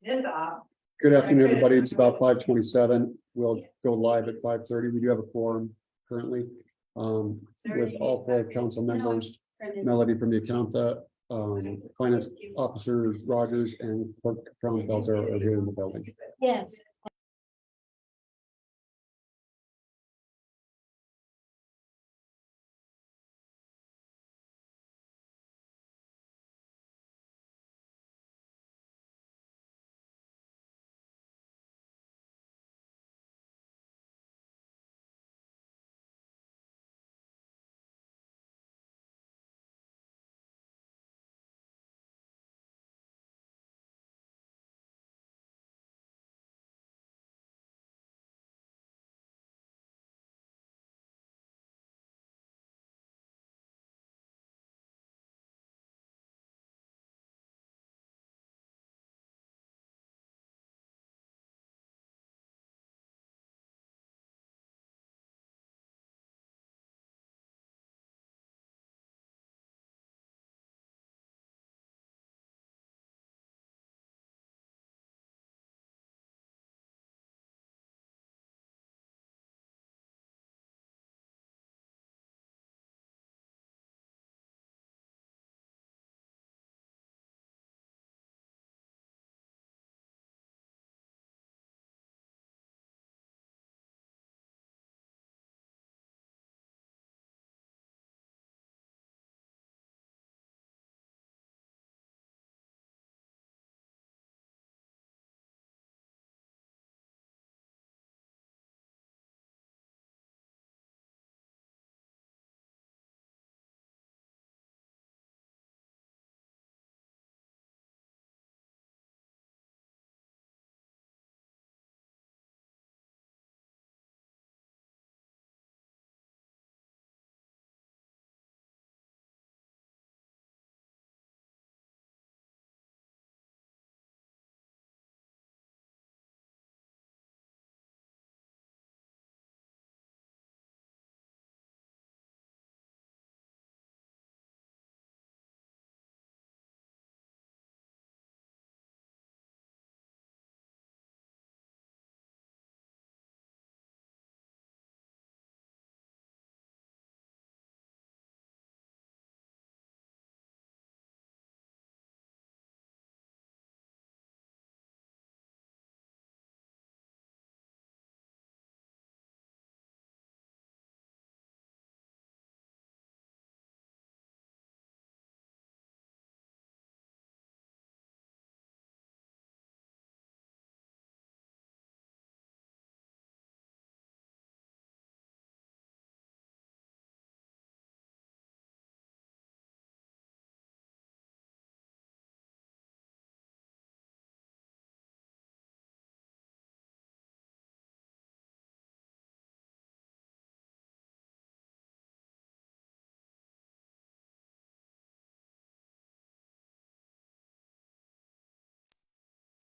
Good afternoon, everybody. It's about 5:27. We'll go live at 5:30. We do have a quorum currently. With all four council members, Melody from the accountant, finance officer Rogers and clerk Frauenfels are here in the building. Yes.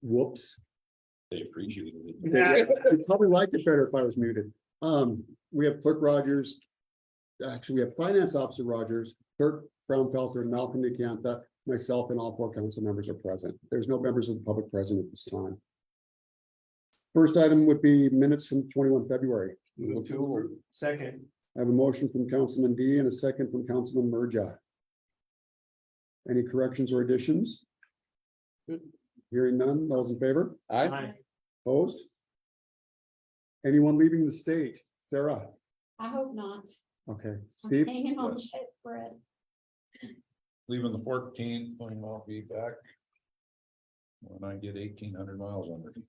Whoops. They appreciated it. They probably liked it better if I was muted. We have clerk Rogers. Actually, we have finance officer Rogers, clerk Frauenfelder, Malcolm Nicanta, myself, and all four council members are present. There's no members of the public present at this time. First item would be minutes from 21 February. Second. I have a motion from Councilman D and a second from Councilman Merja. Any corrections or additions? Hearing none, those in favor? Aye. Opposed? Anyone leaving the state? Sarah? I hope not. Okay, I'm Steve? hanging on Yes. shit bread. Leaving the 14th, and I'll be back when I get 1,800 miles under me.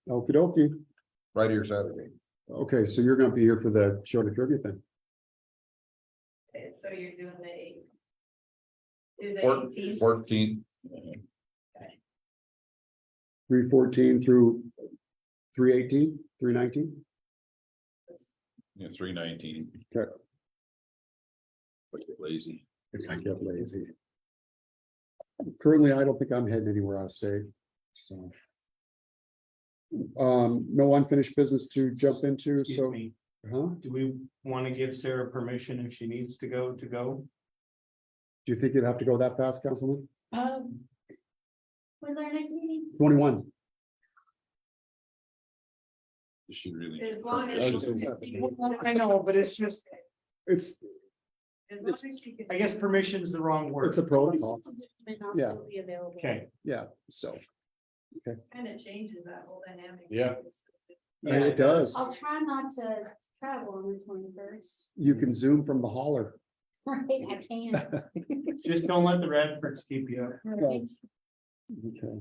Okie dokie. Right here Saturday. Okay, so you're gonna be here for the show to trivia thing. Okay, so you're doing the. 14th. 314 through 318, 319. Yeah, 319. Okay. Lazy. If I get lazy. Currently, I don't think I'm heading anywhere out of state, so. No unfinished business to jump into, Excuse so, me, huh? do we want to give Sarah permission if she needs to go? Do you think you'd have to go that fast, Councilman? When's our next meeting? 21. She really. As long as. I was gonna say, I know, but it's just, It's, As long as she can. I guess permission's the wrong word. it's a protocol. May not Yeah. still be available. Okay, Yeah, so Kind of changes that whole dynamic. Yeah. and it does. I'll try not to travel on the 21st. You can zoom from the holler. Right, I can. just don't let the Radfords keep you up. Right. Okay.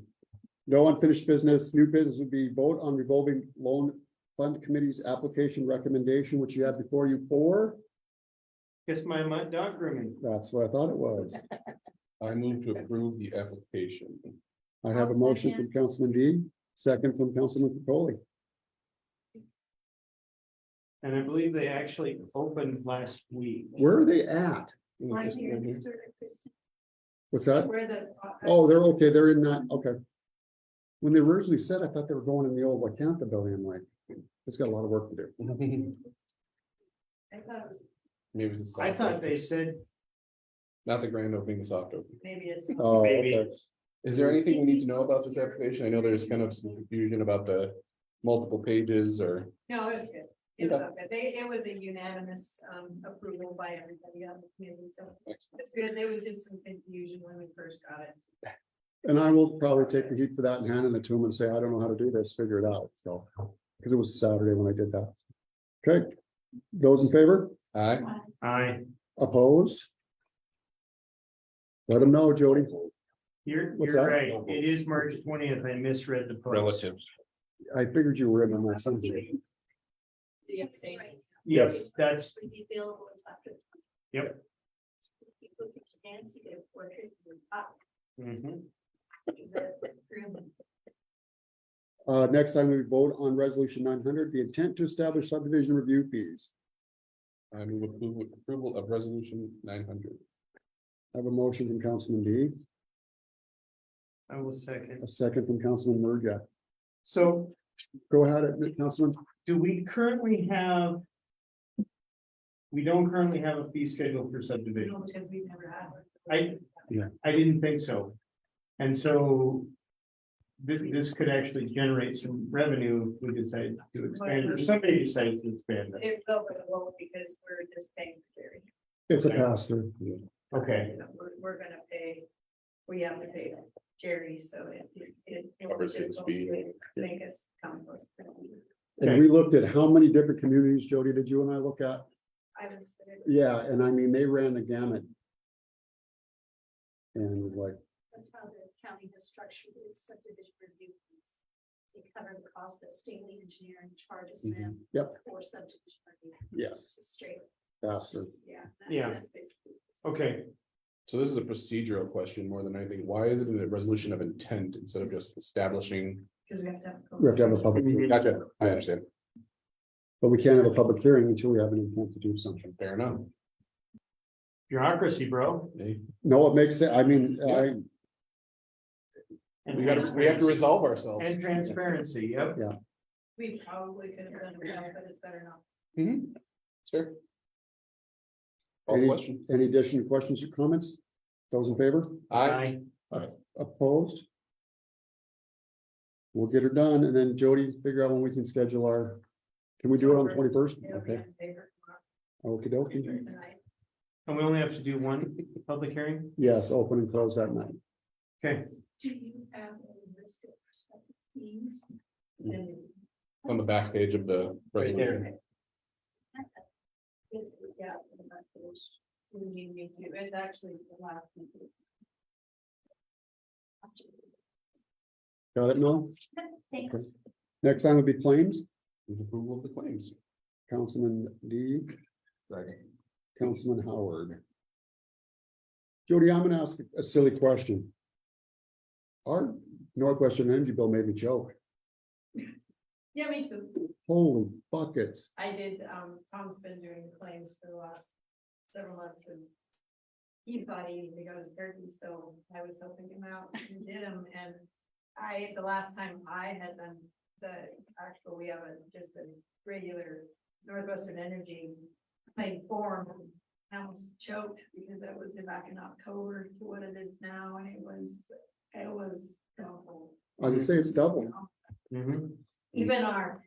No unfinished business. New business would be vote on revolving loan fund committee's application recommendation, which you had before you for. Guess my mud dog grooming. That's what I thought it was. I move to approve the application. I have a I'll motion second. from Councilman D, second from Councilman Capoli. And I believe they actually opened last week. Where are they at? Right here, Mr. Kristen. What's that? Where the. Oh, they're okay. They're in that, okay. When they originally said, I thought they were going in the old Lacanta building. I'm like, it's got a lot of work to do. I thought it was, Maybe it's. I thought they said, Not the grand opening, the soft opening. maybe it's. Oh, Maybe. okay. Is there anything we need to know about this application? I know there's kind of some confusion about the multiple pages or. No, it was good. It was okay. It was a unanimous approval by everybody on the committee, so it's good. There was just some confusion when we first got it. And I will probably take the heat for that and hand it to him and say, I don't know how to do this, figure it out. So, because it was Saturday when I did that. Okay, those in favor? Aye. I, Opposed? Let them know, Jody. you're What's you're that? right. It is March 20th. I misread the post. Relatives. I figured you were in on that Sunday. The abstaining. Yes, that's, Should be available after. Yep. People can fancy their portrait. Up. mhm. Next time we vote on resolution 900, the intent to establish subdivision review fees. I move approval of resolution 900. I have a motion from Councilman D, I will second. a second from Councilman Merja. So Go ahead, Councilman. do we currently have? We don't currently have a fee schedule for subdivision. No, because we've never had one. I didn't think so. And so this could actually generate some revenue if we decide to expand, or somebody decides to expand it. It will, but it won't because we're just paying for Jerry. It's a pass through. Okay, We're gonna pay, we have to pay Jerry, so it will Covers his just fee. make us come close. And we looked at how many different communities, Jody, did you and I look at? I would say. Yeah, and I mean, they ran the gamut. And like, That's how the county has structured its subdivision review fees. They cover the cost that state engineering charges them. Yep. For subdivision review. yes, It's a straight. pass through. Yeah. Yeah. That's basically. okay. So this is a procedural question more than anything. Why is it in a resolution of intent instead of just establishing? Because we have to have. We have to have a public hearing, Gotcha, I understand. but we can't have a public hearing until we have an intent to do something. Fair enough. Bureaucracy, bro. Hey, No, it makes sense. I mean, And we have to transparency. resolve ourselves. And transparency, yep. We probably could have done it, but it's better not. Mhm. It's fair. Call the question. Any additional questions or comments? Those in favor? Aye. Opposed? We'll get her done and then Jody, figure out when we can schedule our, can we do it on the 21st? It'll be Okay, in favor okey dokey. tonight. And we only have to do one public hearing? Yes, open and close that night. Okay, Do you have a list of prospective fees? And On the back page of the Right there. resolution. yeah, it's actually the last. Got it, Mel? Thanks. Next time would be claims. With approval of the claims. Councilman D, Second. Councilman Howard. Jody, I'm gonna ask a silly question. Our Northwestern Energy bill made me choke. Yeah, me too. Holy buckets. I did, Tom's been doing the claims for the last several months and he thought he needed to go to Turkey, so I was helping him out and did them. And the last time I had done the actual, we have just a regular Northwestern Energy claim form. I almost choked because that was back in October to what it is now, and it was awful. I was gonna say it's double. mhm. Even our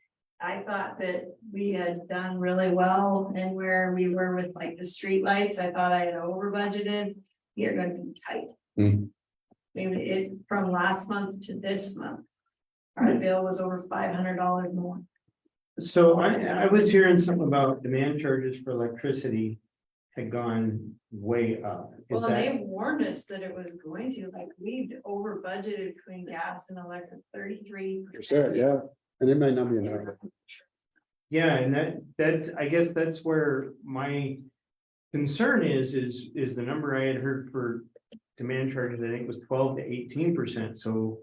I thought that we had done really well and where we were with like the streetlights, I thought I had over budgeted. You're gonna be tight. Hmm. Maybe it, from last month to this month. Our bill was over $500 more. So I was hearing something about demand charges for electricity had gone way up. Is Well, and that, they warned us that it was going to, like, we'd over budgeted between gas and electric 33%. Yeah, and it may not be enough. yeah, and that's, I guess that's where my concern is the number I had heard for demand charges, I think was 12 to 18%, so,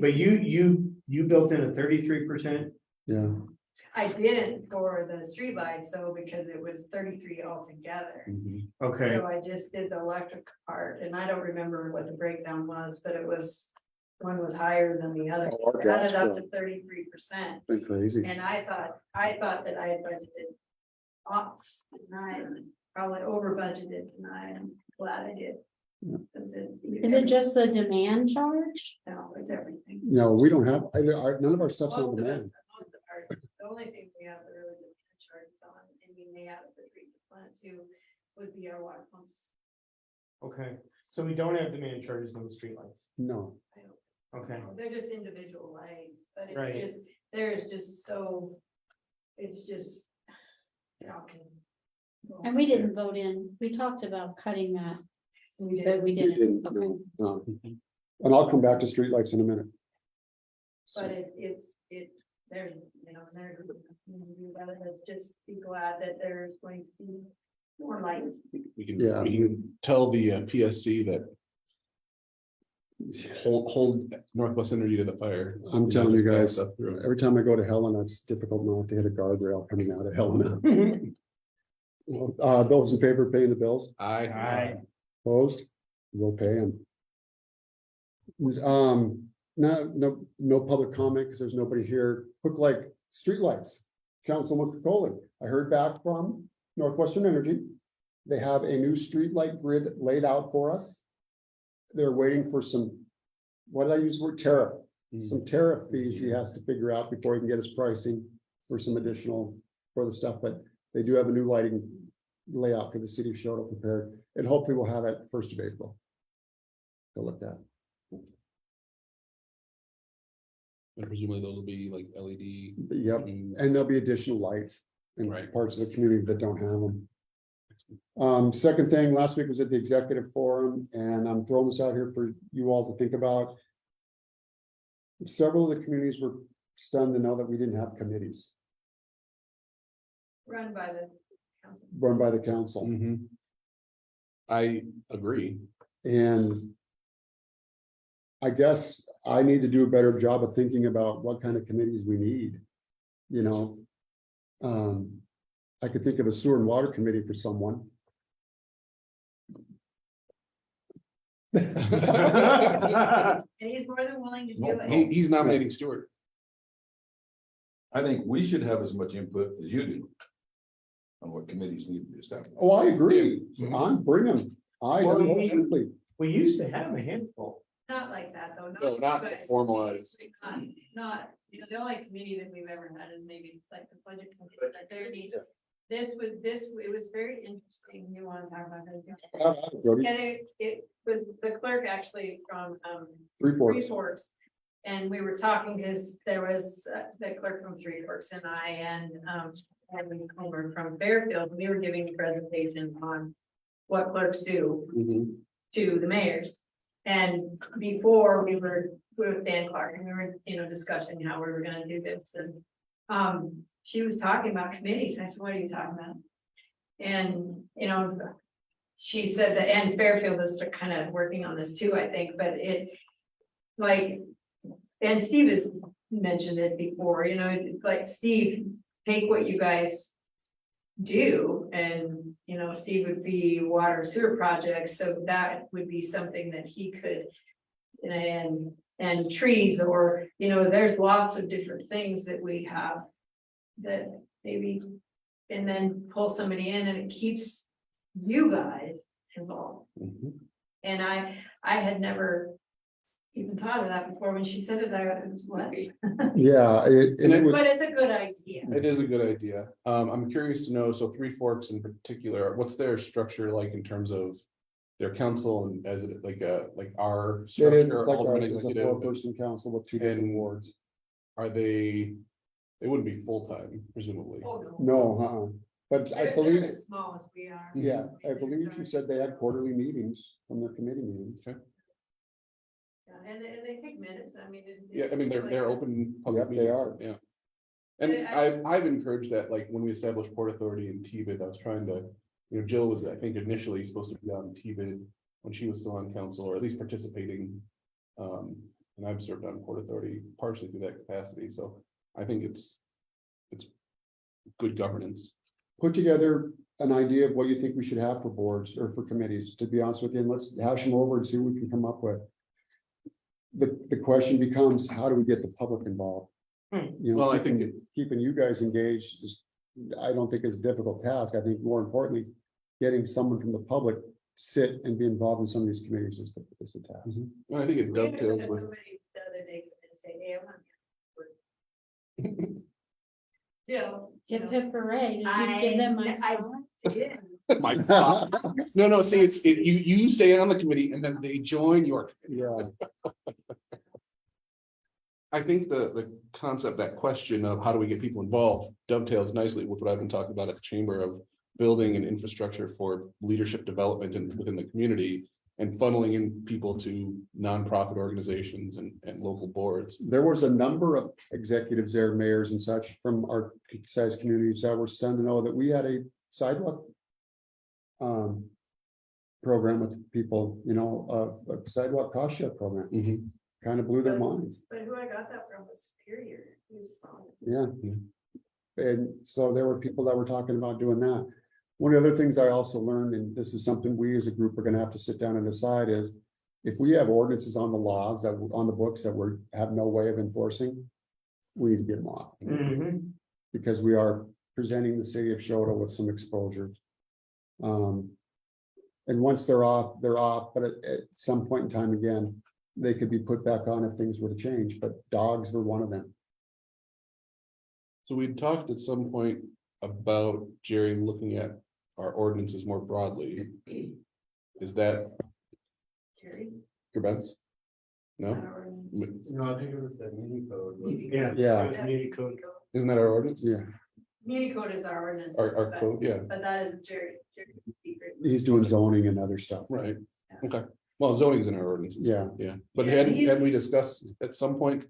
but you built in a 33%? Yeah. I didn't for the streetlights, so because it was 33 altogether. Mhm. Okay, So I just did the electric part, and I don't remember what the breakdown was, but it was, one was higher than the other. Oh, our Got gas it up bill. to 33%, Been crazy. and I thought that I had budgeted lots, and I probably over budgeted, and I'm glad I did. Yeah. 'Cause Is it just the demand charge? No, it's everything. No, we don't have, none of our stuff's on Most of demand. us- most of our- The only thing we have that really demand charges on, and we may have the treatment plant too, would be our water pumps. okay, so we don't have demand charges on the streetlights, No. I don't okay. know. They're just individual lights, but Right. it's just, there's just so, it's just shocking. And we didn't vote in, we talked about cutting that, We but did, we We didn't, didn't, okay. no, no. And I'll come back to streetlights in a minute. but it, there's, you know, there's, you gotta just be glad that there's going to be more lights. Yeah. We can tell the PSC that hold Northwest Energy to the fire. I'm telling you guys, Stuff through. every time I go to Helena, it's difficult not to hit a guardrail coming out of Helena. Those in favor of paying the bills? I, Opposed? We'll pay them. No public comment because there's nobody here. Quick, like, streetlights. Councilman Coley, I heard back from Northwestern Energy. They have a new streetlight grid laid out for us. They're waiting for some, what did I use the word, tariff? Some tariff fees he has to figure out before he can get his pricing for some additional for the stuff, but they do have a new lighting layout for the city of Choteau prepared, and hopefully we'll have it 1st of April. Go look that. and presumably those will be like LED. Yep, and there'll be additional lights in Right. parts of the community that don't have them. Second thing, last week was at the executive forum, and I'm throwing this out here for you all to think about. Several of the communities were stunned to know that we didn't have committees Run by the council. run by the council. Mhm. I agree. And I guess I need to do a better job of thinking about what kind of committees we need, you know. I could think of a sewer and water committee for someone. And he's more than willing to do it. He's nominating Stewart. I think we should have as much input as you do. On what committees need to be established. Oh, I agree. I'm bringing, I Well, don't we- know. We used to have a handful. Not like that, though. No, not you guys. formalized. Not, you know, the only committee that we've ever had is maybe like the budget committee, but there need, it was very interesting. You want to talk about that? Jody, And it was the clerk actually from, Three Three Forks. Forks. And we were talking because there was the clerk from Three Forks and I and Comer from Fairfield. We were giving a presentation on what clerks do Mhm. to the mayors. And before we were with Dan Clark and we were, discussing how we were gonna do this and. She was talking about committees. I said, what are you talking about? And, she said that, and Fairfield is kind of working on this too, I think, but it. Like, and Steve has mentioned it before, like Steve, take what you guys. Do and, Steve would be water sewer projects, so that would be something that he could. And trees or, there's lots of different things that we have. That maybe, and then pull somebody in and it keeps you guys involved. Mhm. And I had never, even thought of that before. When she said it, I was, what? Yeah, and it was, But it's a good idea. It is a good idea. I'm curious to know, so Three Forks in particular, what's their structure like in terms of their council and as it like our it is structure, like alderman a executive? four-person council with two different And- wards. Are they wouldn't be full-time, presumably. Oh, No, but I They're believe, as small as we are. yeah, I believe you said they had quarterly meetings from their committee meetings. Yeah, and they take minutes, I mean. Yeah, I mean, they're open. public Yep, they meetings, are. Yeah. And And I've encouraged that, like, when we established Port Authority in TBID, I was trying to, Jill was, I think, initially supposed to be on TBID when she was still on council, or at least participating. And I've served on Port Authority partially through that capacity, so I think it's good governance. Put together an idea of what you think we should have for boards or for committees, to be honest with you, and let's hash them over and see what we can come up with. The question becomes, how do we get the public involved? You know, Well, I think keeping you guys engaged is, I don't think is a difficult task. I think more importantly, getting someone from the public sit and be involved in some of these committees is the task. And I think it We had dovetails with, somebody the other day come and say, hey, I'm on. Yeah. Hip hip hooray, did you give them my I song? did. my spot. No, see, you stay on the committee and then they join your. Yeah, I think the concept, that question of how do we get people involved dovetails nicely with what I've been talking about at the chamber of building an infrastructure for leadership development within the community and funneling in people to nonprofit organizations and local boards. there was a number of executives there, mayors and such from our size communities that were stunned to know that we had a sidewalk program with people, a sidewalk cost share program, Mhm. kind of blew their minds. But who I got that from was Superior. He was on it. Yeah. And so there were people that were talking about doing that. One of the other things I also learned, and this is something we as a group are gonna have to sit down and decide, is if we have ordinances on the laws that, on the books that we have no way of enforcing, we need to get them off. Mhm. Because we are presenting the city of Choteau with some exposure. And once they're off, but at some point in time, again, they could be put back on if things were to change, but dogs were one of them. So we talked at some point about Jerry looking at our ordinances more broadly. Is that Jerry. your Benz? No, No, I think it was the mini code. Yeah. Yeah. It was community code. isn't that our ordinance? Yeah, Community code is our ordinance. Our code, yeah, But that is Jerry. Secret. he's doing zoning and other stuff. right, okay. Well, zoning's in our ordinances. Yeah. Yeah, but Yeah, hadn't he's- we discussed at some point?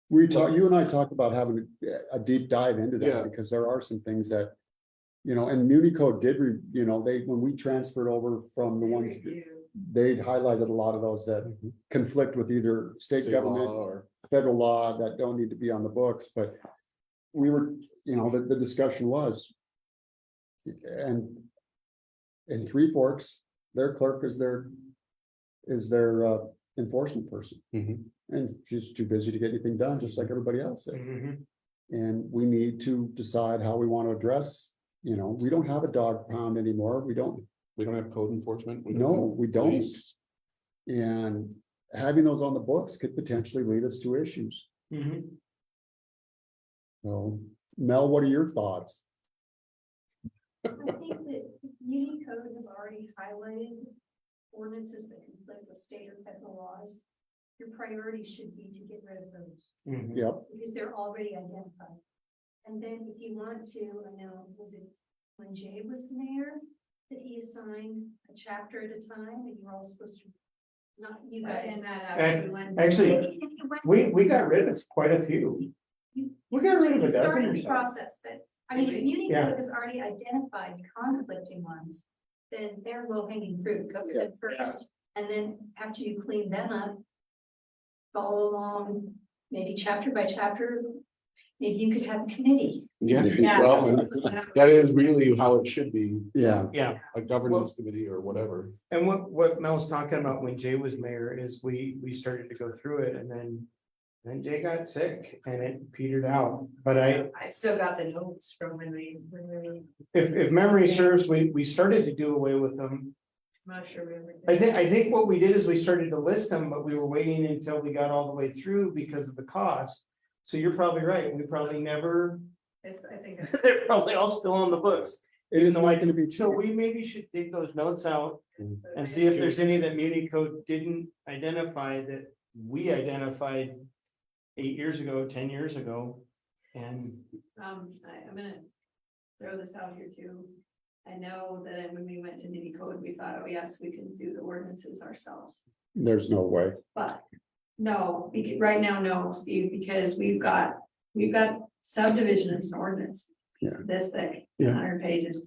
You and I talked about having a deep dive into Yeah. that, because there are some things that, and Municode did, when we transferred over from the one, Review. they highlighted a lot of those that conflict with either state State government, law or, federal law that don't need to be on the books, but we were, the discussion was, and in Three Forks, their clerk is their enforcement person. Mhm. And she's too busy to get anything done, just like everybody else is. Mhm. And we need to decide how we want to address, we don't have a dog pound anymore. We don't, we don't have code enforcement. We don't no, have we don't. police. And having those on the books could potentially lead us to issues. Mhm. So, Mel, what are your thoughts? I think that Unicode has already highlighted ordinances that conflict with state or federal laws. Your priority should be to get rid of those, Mhm. Yep, because they're already identified. And then if you want to, I know, was it when Jay was the mayor, that he assigned a chapter at a time, and you were all supposed to, not you guys. And that actually went. Actually, we got rid of quite a few. we got rid of a You dozen started or the so. process, but I mean, if Yeah. Unicode has already identified conflicting ones, then they're low hanging fruit, go to them first. And then after you clean them up, follow along, maybe chapter by chapter. Maybe you could have a committee. Yeah, Yeah. well, and that is really how it should be, yeah, Yeah, a governance committee or whatever. and what Mel's talking about when Jay was mayor is we started to go through it and then Jay got sick and it petered out. But I've still got the notes from when we. if memory serves, we started to do away with them I'm not sure we ever. did. I think what we did is we started to list them, but we were waiting until we got all the way through because of the cost. So you're probably right, we probably never, It's, I think. they're probably all still on the books. It is Even though not gonna be So cheap. we maybe should dig those notes out and see if there's any that Muni Code didn't identify that we identified 8 years ago, 10 years ago. And I'm gonna throw this out here too. I know that when we went to Nitty Code, we thought, oh yes, we can do the ordinances ourselves. There's no way. But no, right now, no, Steve, because we've got subdivision as an ordinance. Yeah. This thick, Yeah. 100 pages.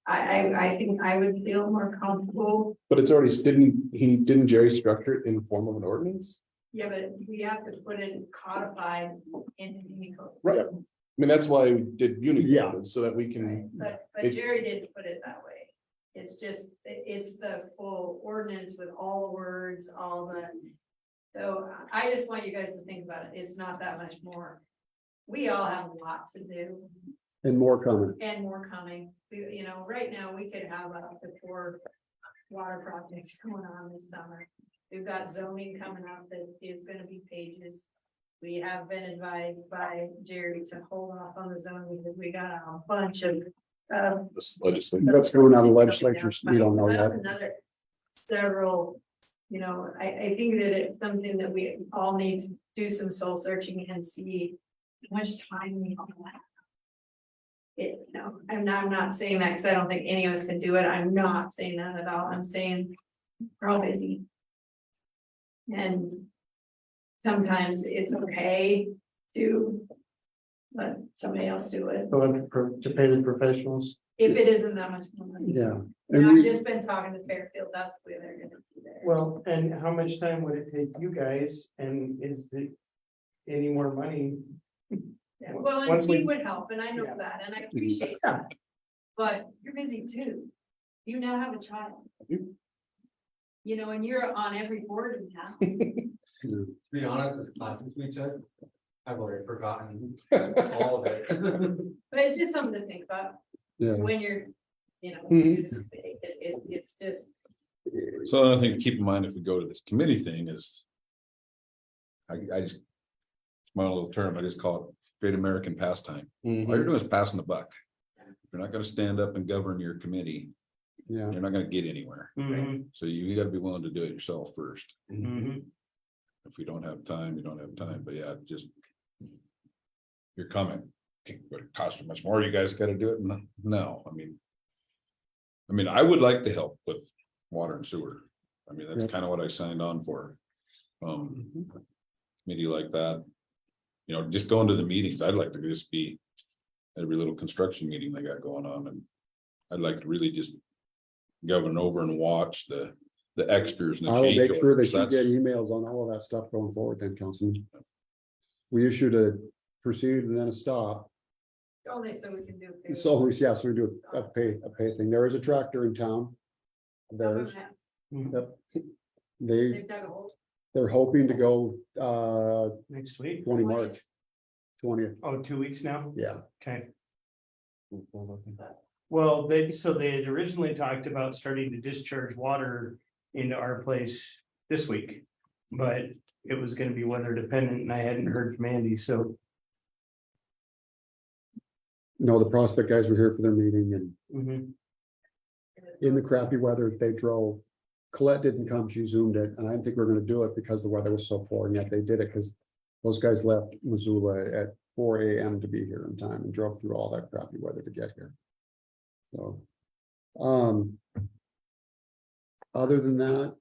I think I would feel more comfortable. But it's already, didn't Jerry structure it in the form of an ordinance? Yeah, but we have to put it codified into Nitty Code. Right. I mean, that's why we did Yeah. Unicode, so that we Right, can, but it- Jerry didn't put it that way. It's just, it's the full ordinance with all the words, all the. So I just want you guys to think about it. It's not that much more. We all have a lot to do And more coming. and more coming. We, right now, we could have up to 4 water projects going on this summer. We've got zoning coming up that is gonna be pages. We have been advised by Jerry to hold off on the zoning because we got a bunch of, this legislature. That's going out of the legislature. We don't know That's yet. another several, I think that it's something that we all need to do some soul searching and see how much time we all have. I'm not saying that because I don't think any of us can do it. I'm not saying that at all. I'm saying we're all busy. And sometimes it's okay to let somebody else do it, to pay the professionals. if it isn't that much more money. Yeah. And And I've we, just been talking to Fairfield, that's where they're gonna be there. Well, and how much time would it take you guys and is it any more money? Yeah, well, and once we- Steve would help, and I know Yeah. that, and I appreciate Yeah. that. But you're busy too. You now have a child. And you're on every board in town. To be honest, as classes we took, I've already forgotten all of it. But it's just something to think about yeah. when you're, Mhm. it's just, So another thing to keep in mind if we go to this committee thing is. I just. It's my own little term, I just call it great American pastime. All Mhm. you're doing is passing the buck. If you're not gonna stand up and govern your committee, Yeah. you're not gonna get anywhere. Mhm, So you gotta be willing to do it yourself first. mhm. If you don't have time, you don't have time, but yeah, just. Your comment, would it cost you much more? You guys gotta do it? No, I mean. I would like to help with water and sewer. I mean, Yeah. that's kind of what I signed on for. Committee like that. Just going to the meetings, I'd like to just be. At every little construction meeting they got going on, and I'd like to really just. Govern over and watch the extras. And the I will make change sure that orders. you That's- get emails on all of that stuff going forward then, Councilman. We issued a proceed and then a stop. only so we can do. So, yes, we do a pay thing. There is a tractor in town. Theirs, yep. They've dug a hole. They're hoping to go, Next week? 20 March. 20th, Oh, 2 weeks now? yeah. Okay. Well, they had originally talked about starting to discharge water into our place this week. But it was gonna be weather dependent and I hadn't heard from Andy, so. No, the Prospect guys were here for their meeting and Mhm. in the crappy weather, they drove. Colette didn't come, she zoomed it, and I didn't think we were gonna do it because the weather was so poor, and yet they did it, because those guys left Missoula at 4 AM to be here in time and drove through all that crappy weather to get here. So, other than that,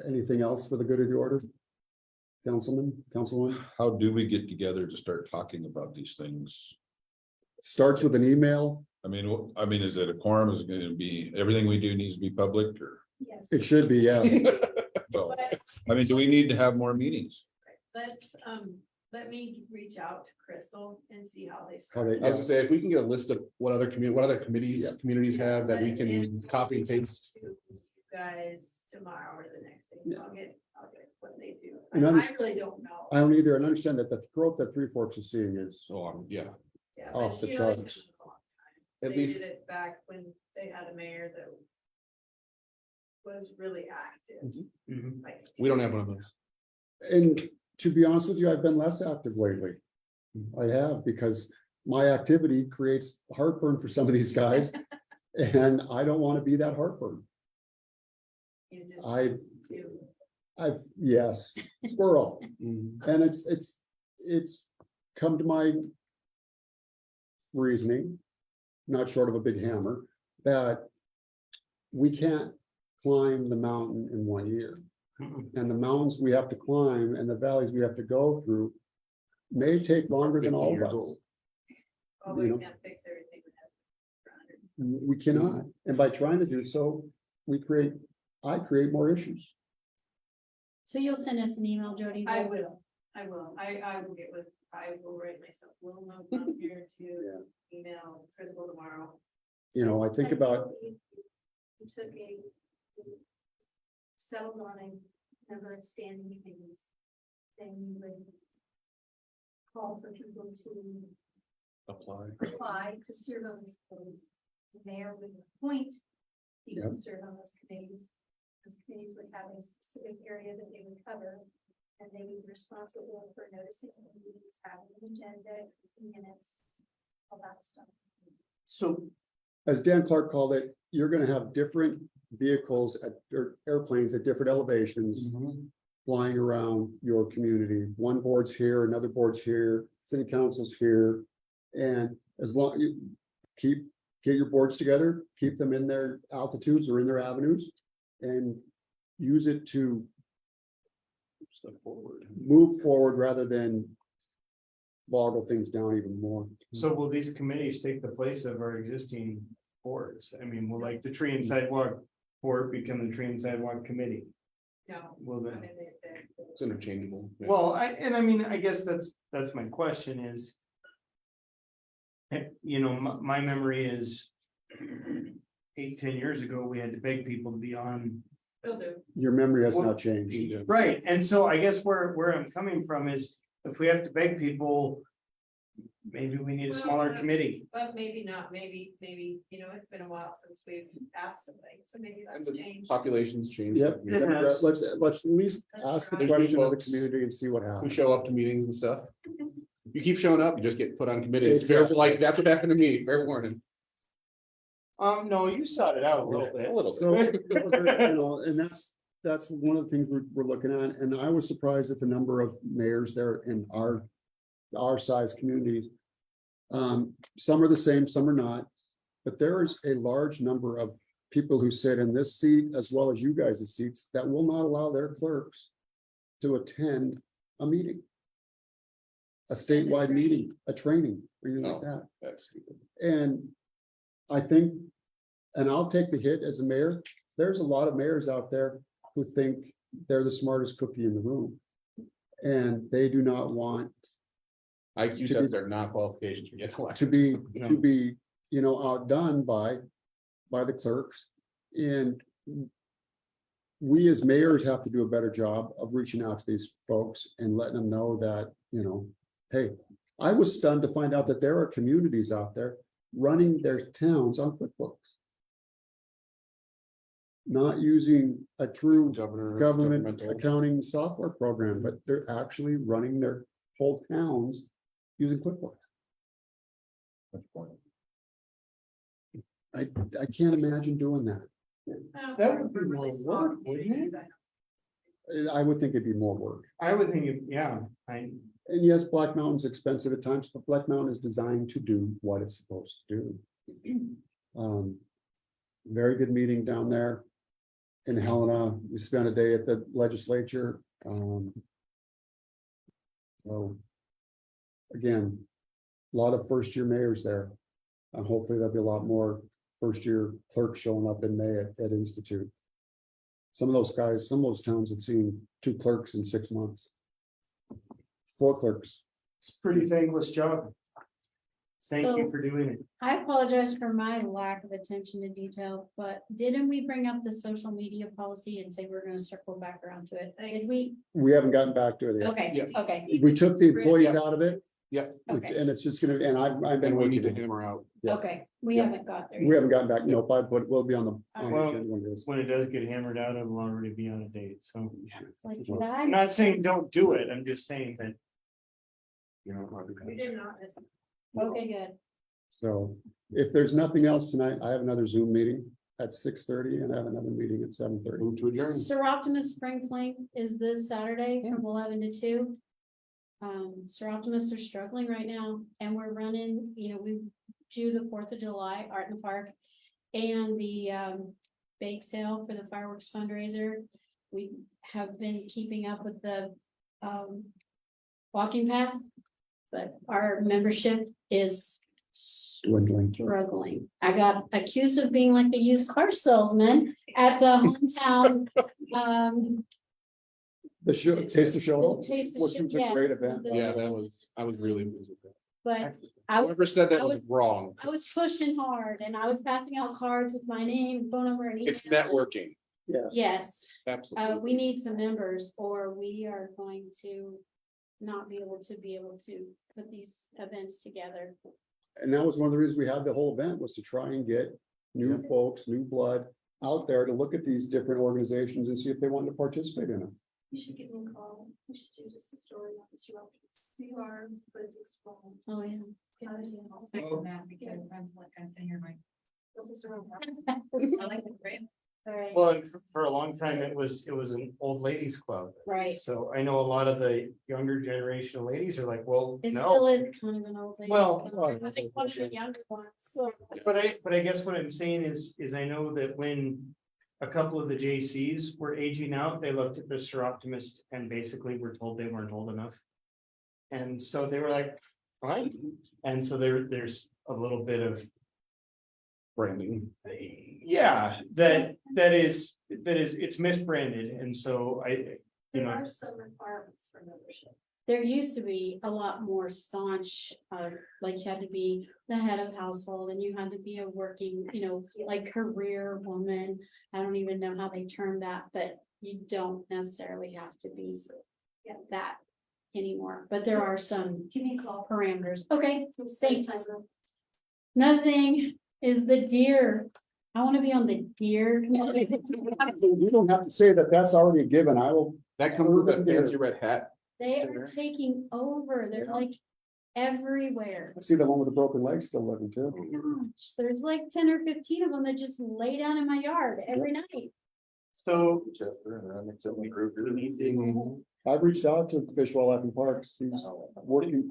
anything else for the good of the order? Councilman, How do we get together to start talking about these things? starts with an email. Is it a quorum? Is it gonna be, everything we do needs to be public or? Yes. It should be, yeah. So, Let's- do we need to have more meetings? Let me reach out to Crystal and see how they How start. they- I was gonna say, if we can get a list of what other committees, Yeah. communities have that we can And copy and paste. to you guys tomorrow or the next day, Yeah. I'll get what they do. And I I'm- really don't know. I don't either, and understand that the growth that Three Forks is seeing is, Yeah, Yeah, off but the she really charts. took a long time. at They least, did it back when they had a mayor that was really active, Mhm. like. We don't have one of those. And to be honest with you, I've been less active lately. I have, because my activity creates heartburn for some of these guys. And I don't want to be that heartburn. He's just. I've- too- yes, squirrel. Mhm. And it's come to my reasoning, not short of a big hammer, that we can't climb the mountain in 1 year. Mhm. And the mountains we have to climb and the valleys we have to go through may take longer than 50 all of years us. old. Although you you know. can't fix everything. with that. We cannot. And by trying to do so, I create more issues. So you'll send us an email, Jody? I will, I will write myself a little note on here Yeah. to email Crystal tomorrow. You know, I think about, You took settled on a number of standing things. And you would call for people to Apply. apply to serve on these committees. The mayor would appoint people to Yep. serve on those committees. Those committees would have a specific area that they would cover. And they would be responsible for noticing the meetings, having an agenda, minutes, all that stuff. So, as Dan Clark called it, you're gonna have different vehicles or airplanes at different elevations flying around your community. One board's here, another board's here, city council's here. And as long you get your boards together, keep them in their altitudes or in their avenues. And use it to Step forward. move forward rather than boggle things down even more. so will these committees take the place of our existing boards? I mean, will like the tree and sidewalk board become the tree and sidewalk committee? No, Will I then, mean, It's interchangeable. Yeah. well, I mean, I guess that's my question is. You know, my memory is 8-10 years ago, we had to beg people to be on. they'll do. Your memory has Well, not changed. Yeah. Right, and so I guess where I'm coming from is, if we have to beg people. Maybe we need a smaller Well, committee. But maybe not, maybe, you know, it's been a while since we've asked somebody, so maybe And that's the changed. populations change. Yep. It has. Let's at least ask the There's question of the folks community and see what Who happens. show up to meetings and stuff. You keep showing up, you just get put on committees. Fair- Exactly. Like, that's what happened to me. Fair warning. No, you sought it out a little A bit. little bit. So, you know, and that's one of the things we're looking at, and I was surprised at the number of mayors there in our size communities. Some are the same, some are not, but there is a large number of people who sit in this seat as well as you guys' seats that will not allow their clerks to attend a meeting. A statewide meeting, a training, or anything like No. that. That's stupid. And I think, and I'll take the hit as a mayor, there's a lot of mayors out there who think they're the smartest cookie in the room. And they do not want IQ To tests be- are not qualifications for getting to elected. be, you know, outdone by the clerks. And we as mayors have to do a better job of reaching out to these folks and letting them know that, you know, hey, I was stunned to find out that there are communities out there running their towns on QuickBooks. Not using a true Governor. government governmental. accounting software program, but they're actually running their whole towns using QuickBooks. That's the point. I can't imagine doing that. That would be more work, wouldn't I would think it'd be more work. I would think, yeah, And yes, Black Mountain's expensive at times, but Black Mountain is designed to do what it's supposed to do. Very good meeting down there in Helena. We spent a day at the legislature. So again, a lot of first-year mayors there. And hopefully there'll be a lot more first-year clerks showing up in May at Institute. Some of those guys, some of those towns have seen 2 clerks in 6 months. 4 clerks. it's a pretty thankless job. Thank you So for doing it. I apologize for my lack of attention to detail, but didn't we bring up the social media policy and say we're gonna circle back around to it? Did we? We haven't gotten back to it yet. Okay, okay. We took the employees out of it, Okay. And it's just gonna, and I've been Then we need waiting to hammer out. Yeah. Okay, we Yeah. haven't got there. We yet. haven't gotten back, no, but we'll be on the. on the Well, agenda when it is. when it does get hammered out, it'll already be on a date, so. Like Well, that. I'm not saying don't do it, I'm just saying that. You know. You did not miss. Okay, good. So if there's nothing else tonight, I have another Zoom meeting at 6:30 and I have another meeting at 7:30. Move to adjourn. Sir Optimus Spring Fling is this Saturday from 11 to 2. Sir Optimus are struggling right now and we're running, we do the 4th of July Art in the Park and the bake sale for the fireworks fundraiser. We have been keeping up with the walking path, but our membership is Dwindling. struggling. I got accused of being like a used car salesman at the hometown, The show, Taste the Show, The Taste of which Show, was a yes, great was event. the- Yeah, I was really pleased with that. but I Whoever said that I was was- wrong. was pushing hard and I was passing out cards with my name, phone number and email. It's networking. Yes. Yes, Absolutely. we need some members or we are going to not be able to put these events together. And that was one of the reasons we had the whole event was to try and get new folks, new blood out there to look at these different organizations and see if they wanted to participate in it. You should give me a call. We should do just a story on this. You are, but it's wrong. Oh, yeah. I'll second that because I'm sitting here like. This is wrong. I like the brand. All right, Well, and for a long time, it was an old ladies club. right. So I know a lot of the younger generation of ladies are like, well, It no. still is kind of an old lady. Well, I think one of the younger ones, so. But I guess what I'm saying is I know that when a couple of the JCs were aging out, they looked at the Sir Optimist and basically were told they weren't old enough. And so they were like, fine. And so there's a little bit of, Branding. yeah, that is, it's misbranded. And so you There know, are some requirements for membership. There used to be a lot more staunch, like you had to be the head of household and you had to be a working, like career woman. I don't even know how they term that, but you don't necessarily have to be that anymore, but there are some Give me a call. parameters. Okay, Same thanks. time. Another thing is the deer. I want to be on the deer committee. You don't have to say that, that's already a given. I will, That comes with that fancy red hat. They are taking over. They're like everywhere. I see the one with the broken leg still living too. Gosh, there's like 10 or 15 of them that just lay down in my yard every night. so I've reached out to Fish, Wildlife and Parks. He's working.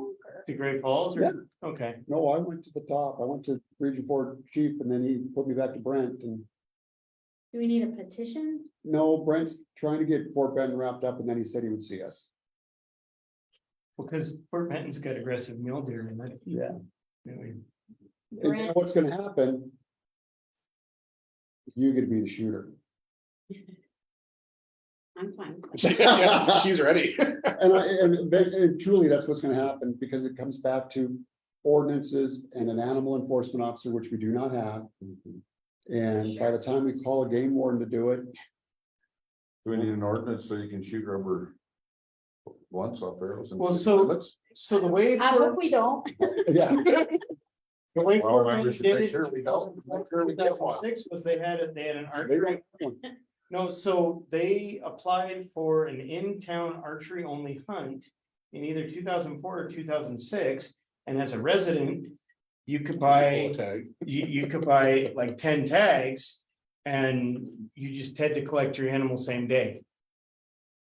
to Great Falls Yeah. or, okay. No, I went to the top. I went to Region 4 Chief and then he put me back to Brent and Do we need a petition? no, Brent's trying to get Fort Benton wrapped up and then he said he would see us. Because Fort Benton's got aggressive mule deer in it. Yeah. Anyway. And what's gonna happen? You get to be the shooter. I'm fine. Yeah, she's ready. And truly, that's what's gonna happen, because it comes back to ordinances and an animal enforcement officer, which we do not have. And by the time we call a game warden to do it, Do we need an ordinance so you can shoot rubber once off arrows? Well, so the way. I hope we don't. yeah, The way Well, Fort maybe we Benton should did make it sure in we don't. Make sure we get one. 2006 was they had an they archery. don't. No, so they applied for an in-town archery only hunt in either 2004 or 2006. And as a resident, you could buy, Tag. you could buy like 10 tags and you just had to collect your animal same day.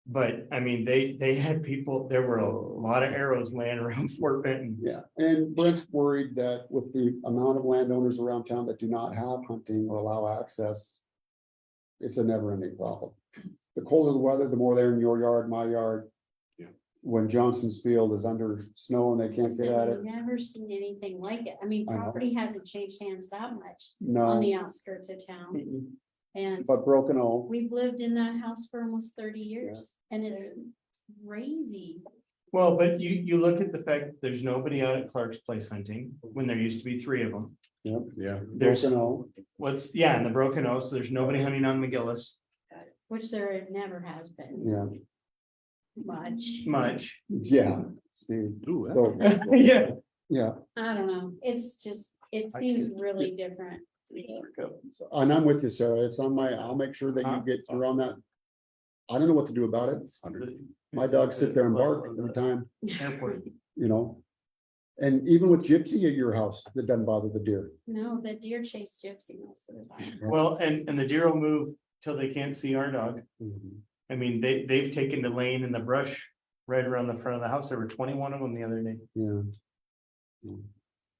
But I mean, they had people, there were a lot of arrows laying around Fort Benton. Yeah, and Brent's worried that with the amount of landowners around town that do not have hunting or allow access, it's a never ending problem. The colder the weather, the more they're in your yard, my yard. Yeah. When Johnson's Field is under snow and they can't Just get said at we've it, never seen anything like it. I mean, I know. property hasn't changed hands that much on no, the outskirts of town. And but Broken O, we've lived in that house for almost 30 years and it's crazy. Well, but you look at the fact that there's nobody out at Clark's Place hunting when there used to be 3 of them. Yeah. There's Broken O, in the Broken O, so there's nobody hunting on McGillis. Which there never has been. yeah. much. Yeah, Steve. Ooh, that So, one. Yeah. yeah, I don't know, it's just, it I seems can- really different. to me. so- and I'm with you, Sarah. It's on my, I'll make sure that you get through on that. I don't know what to do about it. My dogs sit there and bark every time, Airport. you know? And even with Gypsy at your house, that doesn't bother the deer. No, the deer chase Gypsy most of the time. Well, and the deer will move till they can't see our dog. Mhm. I mean, they've taken to laying in the brush right around the front of the house. There were 21 of them the other day. Yeah.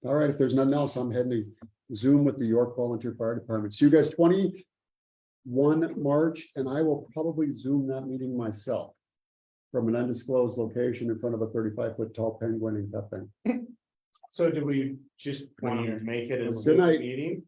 All right, if there's nothing else, I'm heading to Zoom with the York Volunteer Fire Department. See you guys 21 March, and I will probably Zoom that meeting myself from an undisclosed location in front of a 35-foot tall penguin and that thing. So do we just want to make it a Good Zoom night. meeting?